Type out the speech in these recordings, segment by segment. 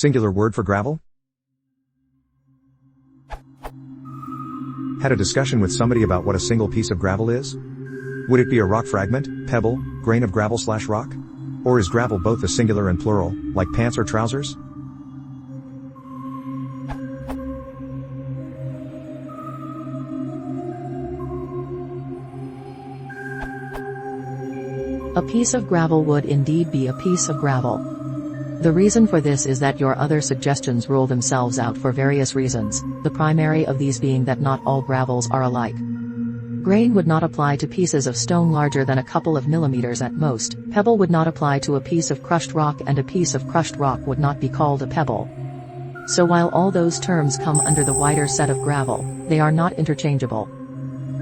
Singular word for gravel? Had a discussion with somebody about what a single piece of gravel is? Would it be a rock fragment, pebble, grain of gravel/rock? Or is gravel both a singular and plural, like pants or trousers? A piece of gravel would indeed be a piece of gravel. The reason for this is that your other suggestions rule themselves out for various reasons, the primary of these being that not all gravels are alike. Grain would not apply to pieces of stone larger than a couple of millimeters at most, pebble would not apply to a piece of crushed rock, and a piece of crushed rock would not be called a pebble. So while all those terms come under the wider set of gravel, they are not interchangeable.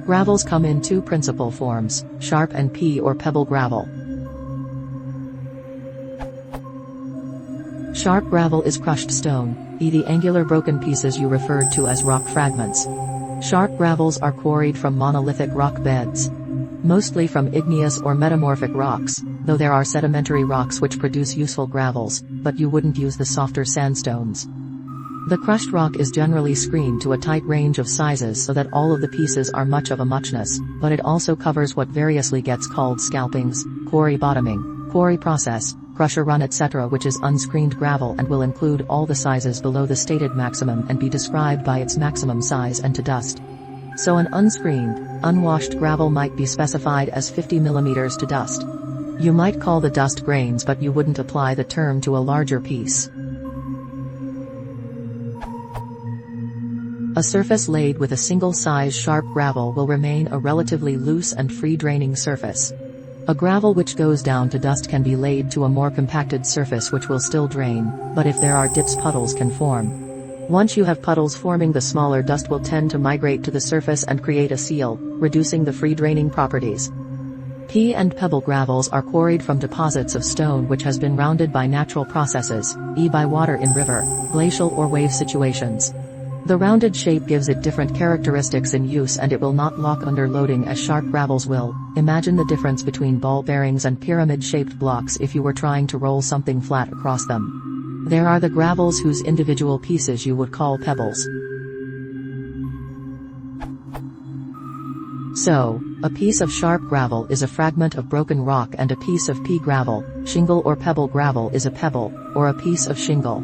Gravels come in two principal forms, sharp and pea or pebble gravel. Sharp gravel is crushed stone, the angular broken pieces you referred to as rock fragments. Sharp gravels are quarried from monolithic rock beds. Mostly from igneous or metamorphic rocks, though there are sedimentary rocks which produce useful gravels, but you wouldn't use the softer sandstones. The crushed rock is generally screened to a tight range of sizes so that all of the pieces are much of a muchness, but it also covers what variously gets called scalpings, quarry bottoming, quarry process, crusher run etc., which is unscreened gravel and will include all the sizes below the stated maximum and be described by its maximum size and to dust. So an unscreened, unwashed gravel might be specified as 50 mm to dust. You might call the dust grains, but you wouldn't apply the term to a larger piece. A surface laid with a single size sharp gravel will remain a relatively loose and free-draining surface. A gravel which goes down to dust can be laid to a more compacted surface which will still drain, but if there are dips, puddles can form. Once you have puddles forming, the smaller dust will tend to migrate to the surface and create a seal, reducing the free-draining properties. Pea and pebble gravels are quarried from deposits of stone which has been rounded by natural processes, by water in river, glacial or wave situations. The rounded shape gives it different characteristics in use, and it will not lock under loading as sharp gravels will. Imagine the difference between ball bearings and pyramid-shaped blocks if you were trying to roll something flat across them. There are the gravels whose individual pieces you would call pebbles. So, a piece of sharp gravel is a fragment of broken rock, and a piece of pea gravel, shingle or pebble gravel is a pebble, or a piece of shingle.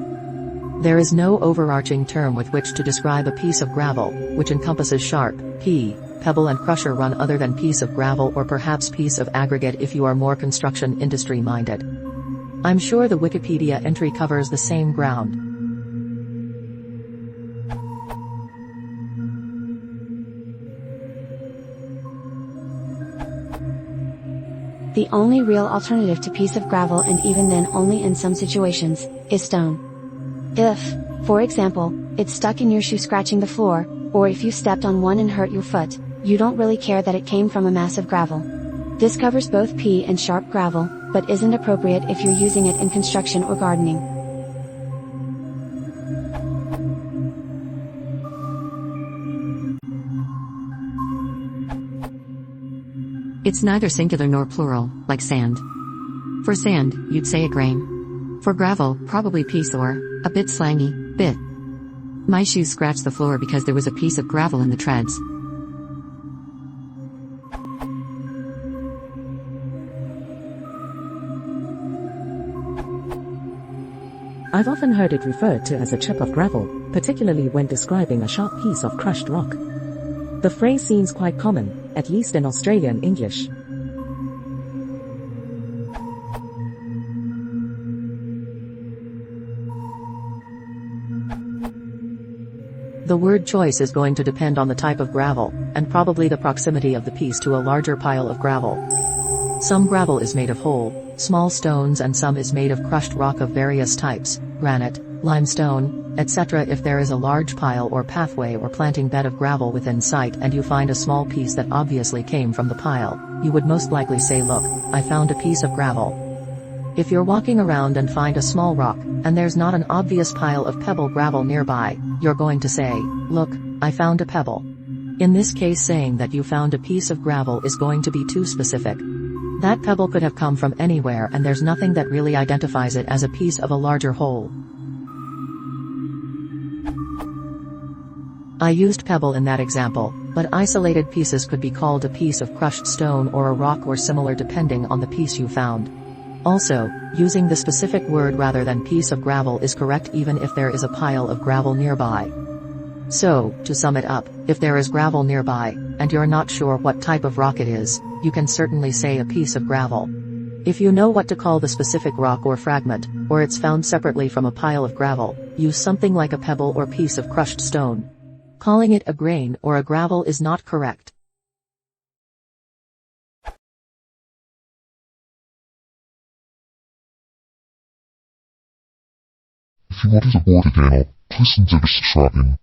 There is no overarching term with which to describe a piece of gravel, which encompasses sharp, pea, pebble and crusher run other than piece of gravel, or perhaps piece of aggregate if you are more construction industry minded. I'm sure the Wikipedia entry covers the same ground. The only real alternative to piece of gravel, and even then only in some situations, is stone. If, for example, it's stuck in your shoe scratching the floor, or if you stepped on one and hurt your foot, you don't really care that it came from a mass of gravel. This covers both pea and sharp gravel, but isn't appropriate if you're using it in construction or gardening. It's neither singular nor plural, like sand. For sand, you'd say a grain. For gravel, probably piece or, a bit slangy, bit. My shoes scratched the floor because there was a piece of gravel in the treads. I've often heard it referred to as a chip of gravel, particularly when describing a sharp piece of crushed rock. The phrase seems quite common, at least in Australian English. The word choice is going to depend on the type of gravel, and probably the proximity of the piece to a larger pile of gravel. Some gravel is made of whole, small stones, and some is made of crushed rock of various types, granite, limestone, etc. If there is a large pile or pathway or planting bed of gravel within sight and you find a small piece that obviously came from the pile, you would most likely say, "Look, I found a piece of gravel." If you're walking around and find a small rock, and there's not an obvious pile of pebble gravel nearby, you're going to say, "Look, I found a pebble." In this case, saying that you found a piece of gravel is going to be too specific. That pebble could have come from anywhere, and there's nothing that really identifies it as a piece of a larger whole. I used pebble in that example, but isolated pieces could be called a piece of crushed stone or a rock or similar depending on the piece you found. Also, using the specific word rather than piece of gravel is correct even if there is a pile of gravel nearby. So, to sum it up, if there is gravel nearby, and you're not sure what type of rock it is, you can certainly say a piece of gravel. If you know what to call the specific rock or fragment, or it's found separately from a pile of gravel, use something like a pebble or piece of crushed stone. Calling it a grain or a gravel is not correct. If you want to support the channel, please consider subscribing.